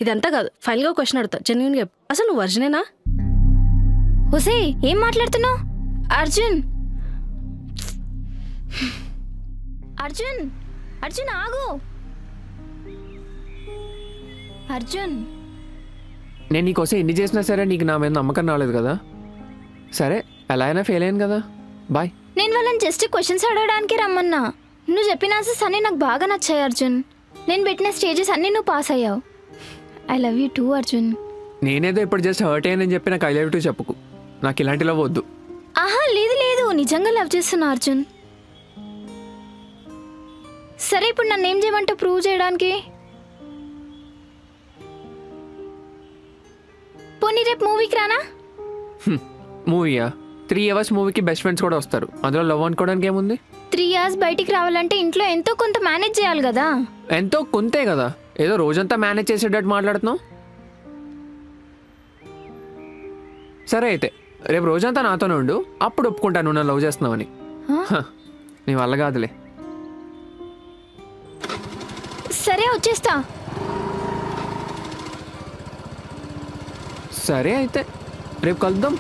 ఇదంతా కాదు, ఫైనల్గా క్వశ్చన్ అడుగుతా, జెన్యున్ గా అసలు నువ్వు వర్జినేనా? హుసే ఏం మాట్లాడుతున్నావు? అర్జున్ అర్జున్ అర్జున్ ఆగు. అర్జున్ నేను నీకోసం ఎన్ని చేసినా సరే నీకు నా మీద నమ్మకం రాలేదు కదా. సరే ఎలా అయినా ఫెయిల్ అయ్యాను కదా, బాయ్. నేను వాళ్ళని జస్ట్ క్వశ్చన్స్ అడగడానికి రమ్మన్నా. నువ్వు చెప్పిన ఆన్సర్స్ అన్నీ నాకు బాగా నచ్చాయి అర్జున్. నేను పెట్టిన స్టేజెస్ అన్నీ నువ్వు పాస్ అయ్యావు. I love you two Arjun. నేనేదో ఇప్పుడు జస్ట్ హర్ట్ అయ్యానని చెప్పి నాకు ఐ లవ్ యూ టూ చెప్పుకు. నాకు ఇలాంటి లవ్ వద్దు. ఆహా లేదు లేదు, నిజంగా లవ్ చేస్తున్నా అర్జున్. సరే ఇప్పుడు నన్ను ఏం చేయమంటావు ప్రూవ్ చేయడానికి? పోనీ రేపు మూవీకి రానా? మూవీయా? 3 hours మూవీకి బెస్ట్ ఫ్రెండ్స్ కూడా వస్తారు, అందులో లవ్ అనుకోవడానికి ఏముంది? 3 hours బయటికి రావాలంటే ఇంట్లో ఎంతో కొంత మేనేజ్ చేయాలి కదా. ఎంతో కొంతే కదా, ఏదో రోజంతా మేనేజ్ చేసేటట్టు మాట్లాడుతున్నావు. సరే అయితే రేపు రోజంతా నాతోనే ఉండు, అప్పుడు ఒప్పుకుంటాను నువ్వు నన్ను లవ్ చేస్తున్నావని. నీ వల్ల కాదులే. సరే వచ్చేస్తా. సరే అయితే రేపు కలుద్దాం.